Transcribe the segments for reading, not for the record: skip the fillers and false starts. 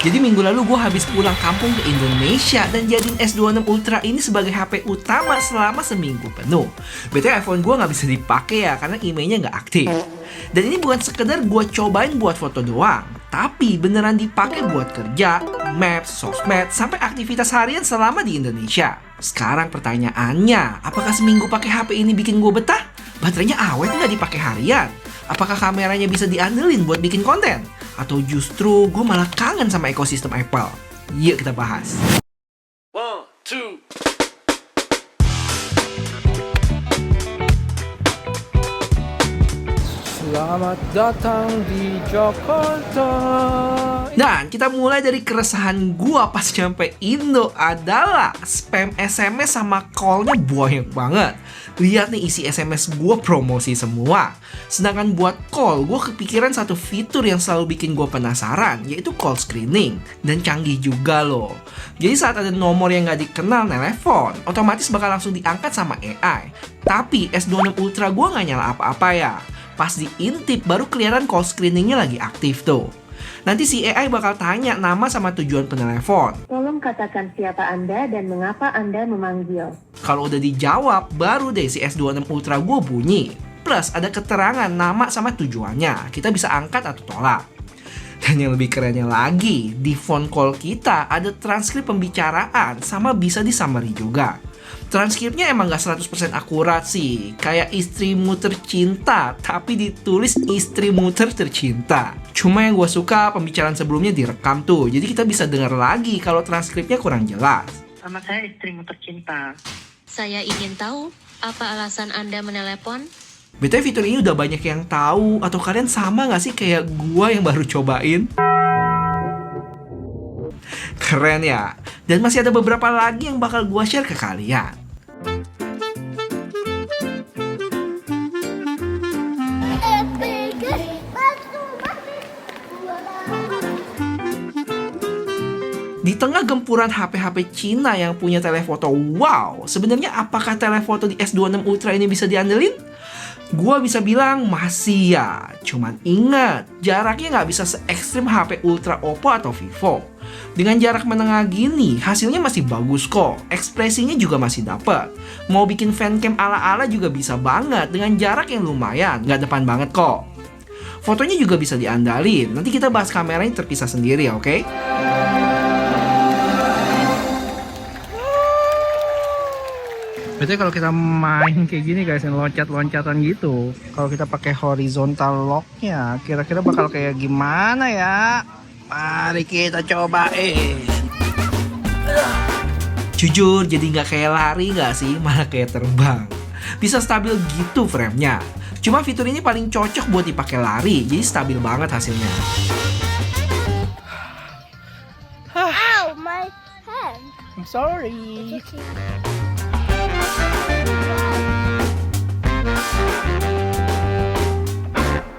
Jadi minggu lalu gue habis pulang kampung ke Indonesia dan jadiin S26 Ultra ini sebagai HP utama selama seminggu penuh. BTW iPhone gue nggak bisa dipakai ya karena emailnya nggak aktif. Dan ini bukan sekedar gue cobain buat foto doang, tapi beneran dipakai buat kerja, maps, sosmed, sampai aktivitas harian selama di Indonesia. Sekarang pertanyaannya, apakah seminggu pakai HP ini bikin gue betah? Baterainya awet nggak dipakai harian? Apakah kameranya bisa diandelin buat bikin konten? Atau justru gue malah kangen sama ekosistem Apple? Yuk kita bahas. 1, 2. Selamat datang di Jakarta. Dan kita mulai dari keresahan gua pas nyampe Indo adalah spam SMS sama call-nya banyak banget. Lihat nih isi SMS gua promosi semua. Sedangkan buat call, gua kepikiran satu fitur yang selalu bikin gua penasaran, yaitu call screening. Dan canggih juga loh. Jadi saat ada nomor yang gak dikenal telepon, otomatis bakal langsung diangkat sama AI. Tapi S26 Ultra gua gak nyala apa-apa ya. Pas diintip baru kelihatan call screeningnya lagi aktif tuh. Nanti si AI bakal tanya nama sama tujuan penelepon. Tolong katakan siapa Anda dan mengapa Anda memanggil. Kalau udah dijawab, baru deh si S26 Ultra gue bunyi. Plus ada keterangan nama sama tujuannya. Kita bisa angkat atau tolak. Dan yang lebih kerennya lagi, di phone call kita ada transkrip pembicaraan sama bisa di summary juga. Transkripnya emang gak 100% akurat sih. Kayak istrimu tercinta, tapi ditulis istrimu tercinta. Cuma yang gue suka pembicaraan sebelumnya direkam tuh. Jadi kita bisa dengar lagi kalau transkripnya kurang jelas. Sama saya istrimu tercinta. Saya ingin tahu apa alasan Anda menelepon? BTW fitur ini udah banyak yang tahu. Atau kalian sama gak sih kayak gue yang baru cobain? Keren ya. Dan masih ada beberapa lagi yang bakal gue share ke kalian. Di tengah gempuran HP-HP Cina yang punya telefoto wow, sebenarnya apakah telefoto di S26 Ultra ini bisa diandelin? Gua bisa bilang masih ya. Cuman ingat, jaraknya nggak bisa se-ekstrim HP Ultra Oppo atau Vivo. Dengan jarak menengah gini, hasilnya masih bagus kok. Ekspresinya juga masih dapet. Mau bikin fancam ala-ala juga bisa banget dengan jarak yang lumayan, nggak depan banget kok. Fotonya juga bisa diandalin. Nanti kita bahas kameranya terpisah sendiri ya, oke? Berarti kalau kita main kayak gini guys, yang loncat-loncatan gitu, kalau kita pakai horizontal locknya, kira-kira bakal kayak gimana ya? Mari kita cobain. Jujur, jadi nggak kayak lari nggak sih? Malah kayak terbang. Bisa stabil gitu framenya. Cuma fitur ini paling cocok buat dipakai lari, jadi stabil banget hasilnya. Ow, my hand. I'm sorry.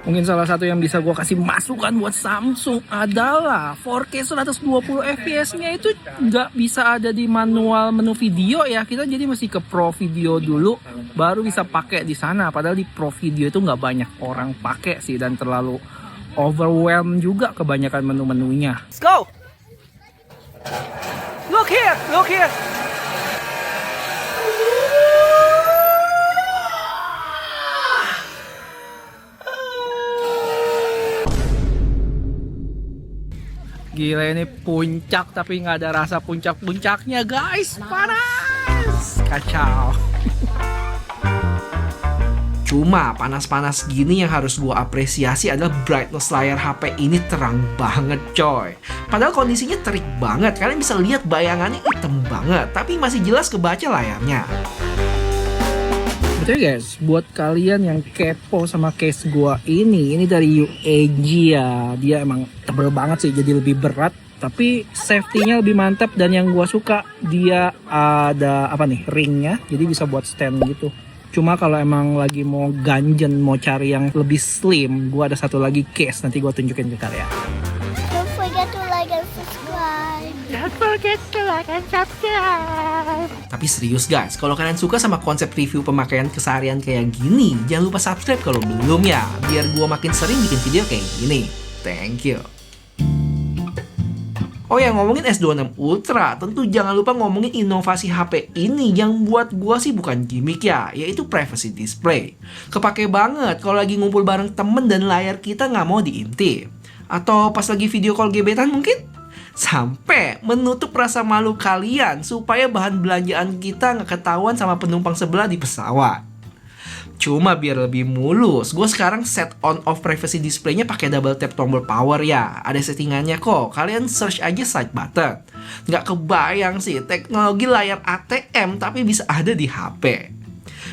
Mungkin salah satu yang bisa gue kasih masukan buat Samsung adalah 4K 120 fps-nya itu nggak bisa ada di manual menu video ya. Kita jadi mesti ke Pro Video dulu, baru bisa pakai di sana. Padahal di Pro Video itu nggak banyak orang pakai sih dan terlalu overwhelmed juga kebanyakan menu-menunya. Let's go! Look here! Look here! Gila ini puncak tapi nggak ada rasa puncak-puncaknya guys. Panas! Kacau. Cuma panas-panas gini yang harus gue apresiasi adalah brightness layar HP ini terang banget coy. Padahal kondisinya terik banget, kalian bisa lihat bayangannya hitam banget, tapi masih jelas kebaca layarnya. Betul guys, buat kalian yang kepo sama case gua ini dari UAG ya. Dia emang tebel banget sih, jadi lebih berat. Tapi safety-nya lebih mantap dan yang gua suka dia ada apa nih, ringnya. Jadi bisa buat stand gitu. Cuma kalau emang lagi mau ganjen, mau cari yang lebih slim, gua ada satu lagi case, nanti gua tunjukin ke kalian. Don't forget to like and subscribe. Don't forget to like and subscribe. Tapi serius guys, kalau kalian suka sama konsep review pemakaian keseharian kayak gini, jangan lupa subscribe kalau belum ya, biar gua makin sering bikin video kayak gini. Thank you. Oh ya, ngomongin S26 Ultra, tentu jangan lupa ngomongin inovasi HP ini yang buat gua sih bukan gimmick ya, yaitu privacy display. Kepake banget kalau lagi ngumpul bareng temen dan layar kita nggak mau diintip. Atau pas lagi video call gebetan mungkin? Sampai menutup rasa malu kalian supaya bahan belanjaan kita nggak ketahuan sama penumpang sebelah di pesawat. Cuma biar lebih mulus, gue sekarang set on off privacy displaynya pakai double tap tombol power ya. Ada settingannya kok, kalian search aja side button. Nggak kebayang sih teknologi layar ATM tapi bisa ada di HP.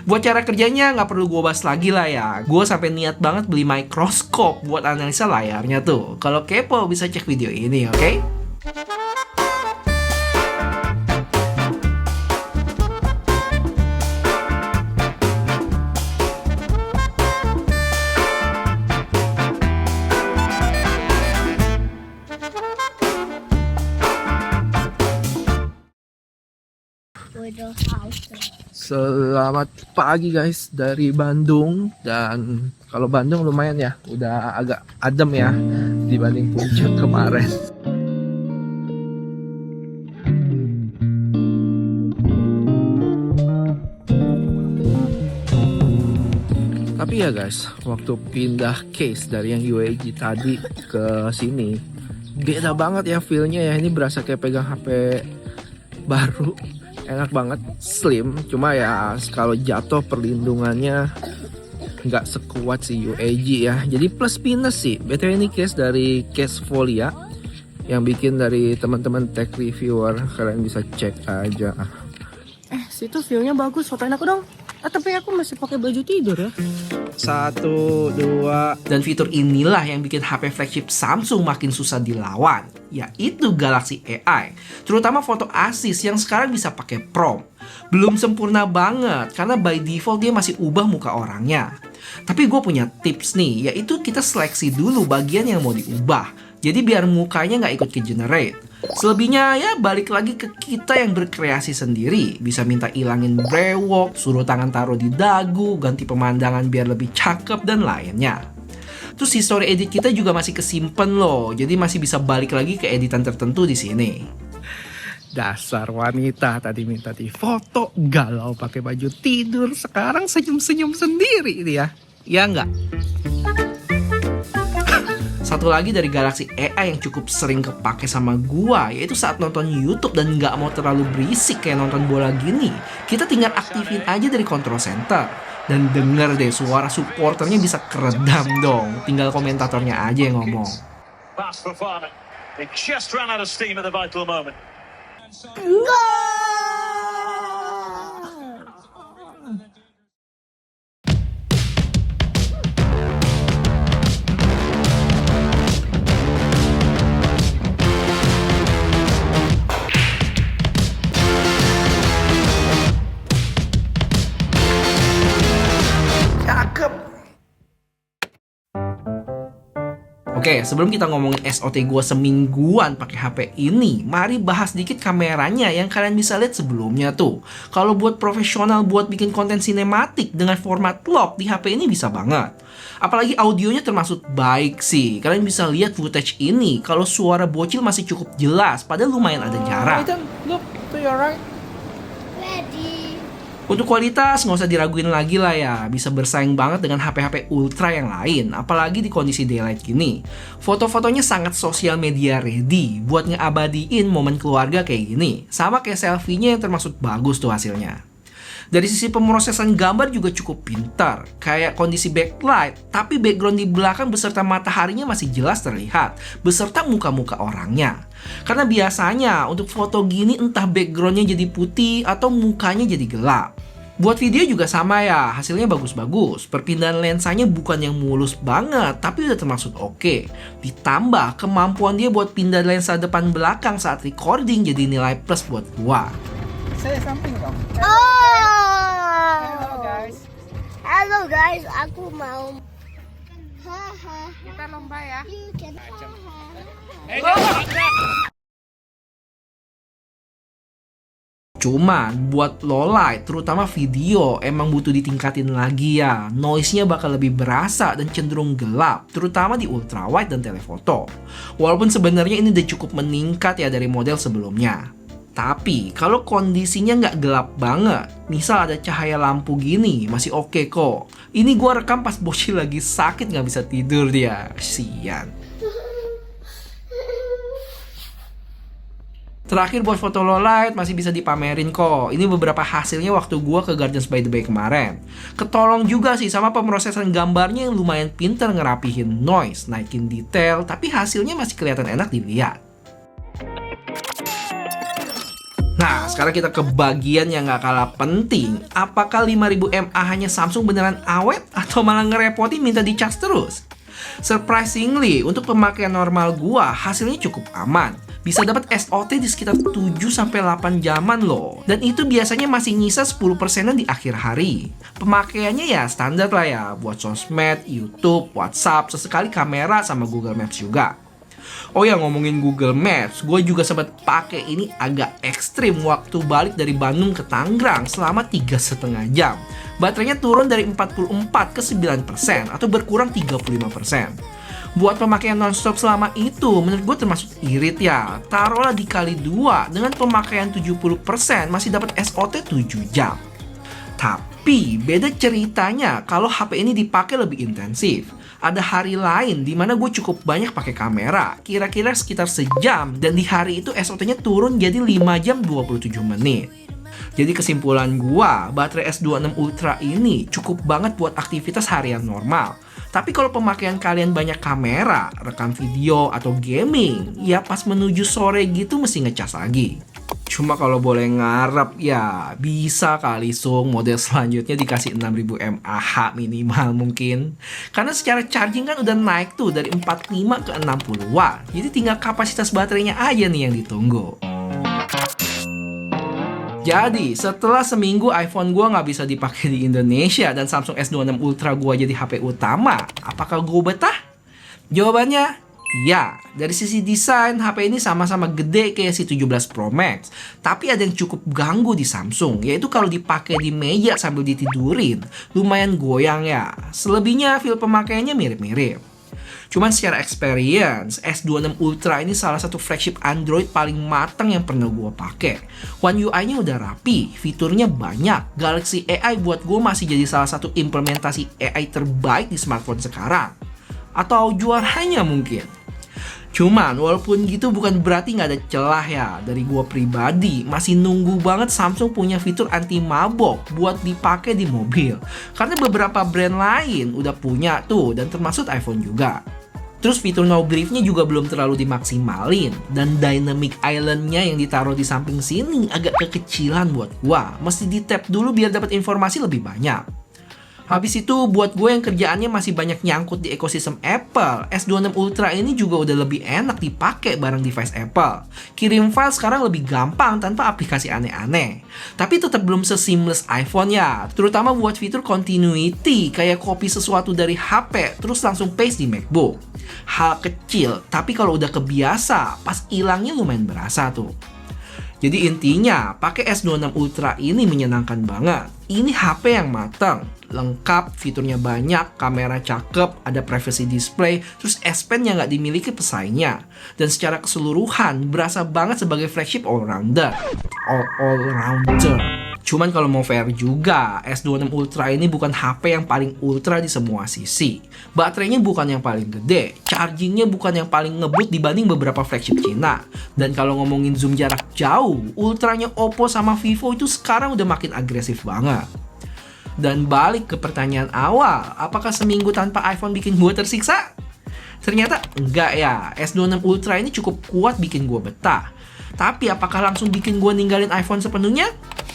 Buat cara kerjanya nggak perlu gue bahas lagi lah ya. Gue sampai niat banget beli mikroskop buat analisa layarnya tuh. Kalau kepo bisa cek video ini, oke? Selamat pagi guys dari Bandung. Dan kalau Bandung lumayan ya, udah agak adem ya dibanding puncak kemarin. Tapi ya guys, waktu pindah case dari yang UAG tadi ke sini, beda banget ya feelnya ya. Ini berasa kayak pegang HP baru. Enak banget, slim. Cuma ya kalau jatuh perlindungannya nggak sekuat si UAG ya. Jadi plus minus sih. BTW ini case dari Case Folia yang bikin dari teman-teman tech reviewer. Kalian bisa cek aja. Situ view-nya bagus, fotoin aku dong. Tapi aku masih pakai baju tidur ya. 1, 2. Dan fitur inilah yang bikin HP flagship Samsung makin susah dilawan, yaitu Galaxy AI. Terutama foto Asis yang sekarang bisa pakai prompt. Belum sempurna banget, karena by default dia masih ubah muka orangnya. Tapi gue punya tips nih, yaitu kita seleksi dulu bagian yang mau diubah. Jadi biar mukanya nggak ikut ke generate. Selebihnya ya balik lagi ke kita yang berkreasi sendiri. Bisa minta ilangin brewok, suruh tangan taruh di dagu, ganti pemandangan biar lebih cakep dan lainnya. Terus history edit kita juga masih kesimpan loh. Jadi masih bisa balik lagi ke editan tertentu di sini. Dasar wanita tadi minta di foto galau pakai baju tidur, sekarang senyum-senyum sendiri dia. Ya enggak? Satu lagi dari Galaxy AI yang cukup sering kepake sama gua, yaitu saat nonton YouTube dan nggak mau terlalu berisik kayak nonton bola gini, kita tinggal aktifin aja dari control center. Dan denger deh suara supporternya bisa keredam dong, tinggal komentatornya aja yang ngomong. Pass for Farman. They just ran out of steam at the vital moment. Oke, sebelum kita ngomongin SOT gua semingguan pakai HP ini, mari bahas dikit kameranya yang kalian bisa lihat sebelumnya tuh. Kalau buat profesional buat bikin konten sinematik dengan format log di HP ini bisa banget. Apalagi audionya termasuk baik sih. Kalian bisa lihat footage ini kalau suara bocil masih cukup jelas, padahal lumayan ada jarak. Look to your right. Ready. Untuk kualitas nggak usah diraguin lagi lah ya, bisa bersaing banget dengan HP-HP ultra yang lain, apalagi di kondisi daylight gini. Foto-fotonya sangat sosial media ready buat ngeabadiin momen keluarga kayak gini, sama kayak selfie-nya yang termasuk bagus tuh hasilnya. Dari sisi pemrosesan gambar juga cukup pintar, kayak kondisi backlight, tapi background di belakang beserta mataharinya masih jelas terlihat, beserta muka-muka orangnya. Karena biasanya untuk foto gini entah backgroundnya jadi putih atau mukanya jadi gelap. Buat video juga sama ya, hasilnya bagus-bagus. Perpindahan lensanya bukan yang mulus banget, tapi udah termasuk oke. Ditambah kemampuan dia buat pindah lensa depan belakang saat recording jadi nilai plus buat gua. Saya samping dong. Halo guys, aku mau. Kita lomba ya. You can. Cuman buat low light, terutama video, emang butuh ditingkatin lagi ya. Noise-nya bakal lebih berasa dan cenderung gelap, terutama di ultrawide dan telefoto. Walaupun sebenarnya ini udah cukup meningkat ya dari model sebelumnya. Tapi kalau kondisinya nggak gelap banget, misal ada cahaya lampu gini, masih oke kok. Ini gua rekam pas bocil lagi sakit nggak bisa tidur dia, sian. Terakhir buat foto low light masih bisa dipamerin kok. Ini beberapa hasilnya waktu gua ke Gardens by the Bay kemarin. Ketolong juga sih sama pemrosesan gambarnya yang lumayan pinter ngerapihin noise, naikin detail, tapi hasilnya masih kelihatan enak dilihat. Nah, sekarang kita ke bagian yang gak kalah penting. Apakah 5000 mAh hanya Samsung beneran awet atau malah ngerepotin minta dicas terus? Surprisingly, untuk pemakaian normal gua, hasilnya cukup aman. Bisa dapat SOT di sekitar 7-8 jaman loh. Dan itu biasanya masih nyisa 10%-an di akhir hari. Pemakaiannya ya standar lah ya, buat sosmed, YouTube, WhatsApp, sesekali kamera sama Google Maps juga. Oh ya, ngomongin Google Maps, gue juga sempat pakai ini agak ekstrim waktu balik dari Bandung ke Tangerang selama 3,5 jam. Baterainya turun dari 44 ke 9% atau berkurang 35%. Buat pemakaian nonstop selama itu, menurut gue termasuk irit ya. Taruhlah dikali 2 dengan pemakaian 70% masih dapat SOT 7 jam. Tapi beda ceritanya kalau HP ini dipakai lebih intensif. Ada hari lain di mana gue cukup banyak pakai kamera, kira-kira sekitar sejam, dan di hari itu SOT-nya turun jadi 5 jam 27 menit. Jadi kesimpulan gue, baterai S26 Ultra ini cukup banget buat aktivitas harian normal. Tapi kalau pemakaian kalian banyak kamera, rekam video, atau gaming, ya pas menuju sore gitu mesti ngecas lagi. Cuma kalau boleh ngarep ya bisa kali Sung model selanjutnya dikasih 6000 mAh minimal mungkin. Karena secara charging kan udah naik tuh dari 45 ke 60 watt. Jadi tinggal kapasitas baterainya aja nih yang ditunggu. Jadi setelah seminggu iPhone gua nggak bisa dipakai di Indonesia dan Samsung S26 Ultra gua jadi HP utama, apakah gua betah? Jawabannya ya, dari sisi desain, HP ini sama-sama gede kayak si 17 Pro Max. Tapi ada yang cukup ganggu di Samsung, yaitu kalau dipakai di meja sambil ditidurin, lumayan goyang ya. Selebihnya feel pemakaiannya mirip-mirip. Cuman secara experience, S26 Ultra ini salah satu flagship Android paling matang yang pernah gue pakai. One UI-nya udah rapi, fiturnya banyak. Galaxy AI buat gue masih jadi salah satu implementasi AI terbaik di smartphone sekarang. Atau juaranya mungkin. Cuman walaupun gitu bukan berarti nggak ada celah ya. Dari gua pribadi masih nunggu banget Samsung punya fitur anti mabok buat dipakai di mobil. Karena beberapa brand lain udah punya tuh dan termasuk iPhone juga. Terus fitur no grief-nya juga belum terlalu dimaksimalin. Dan dynamic island-nya yang ditaruh di samping sini agak kekecilan buat gua. Mesti di-tap dulu biar dapat informasi lebih banyak. Habis itu buat gue yang kerjaannya masih banyak nyangkut di ekosistem Apple, S26 Ultra ini juga udah lebih enak dipakai bareng device Apple. Kirim file sekarang lebih gampang tanpa aplikasi aneh-aneh. Tapi tetap belum seseamless iPhone ya, terutama buat fitur continuity kayak copy sesuatu dari HP terus langsung paste di MacBook. Hal kecil, tapi kalau udah kebiasa, pas hilangnya lumayan berasa tuh. Jadi intinya, pakai S26 Ultra ini menyenangkan banget. Ini HP yang matang, lengkap, fiturnya banyak, kamera cakep, ada privacy display, terus S Pen yang nggak dimiliki pesaingnya. Dan secara keseluruhan, berasa banget sebagai flagship all-rounder. All-rounder. Cuman kalau mau fair juga, S26 Ultra ini bukan HP yang paling ultra di semua sisi. Baterainya bukan yang paling gede, chargingnya bukan yang paling ngebut dibanding beberapa flagship Cina. Dan kalau ngomongin zoom jarak jauh, ultranya Oppo sama Vivo itu sekarang udah makin agresif banget. Dan balik ke pertanyaan awal, apakah seminggu tanpa iPhone bikin gue tersiksa? Ternyata enggak ya, S26 Ultra ini cukup kuat bikin gue betah. Tapi apakah langsung bikin gue ninggalin iPhone sepenuhnya?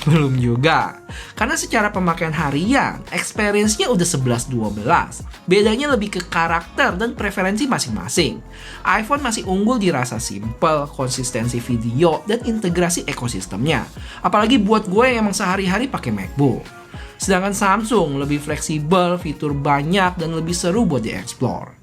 Belum juga. Karena secara pemakaian harian, experience-nya udah 11-12. Bedanya lebih ke karakter dan preferensi masing-masing. iPhone masih unggul di rasa simple, konsistensi video, dan integrasi ekosistemnya. Apalagi buat gue yang emang sehari-hari pakai MacBook. Sedangkan Samsung lebih fleksibel, fitur banyak, dan lebih seru buat dieksplor.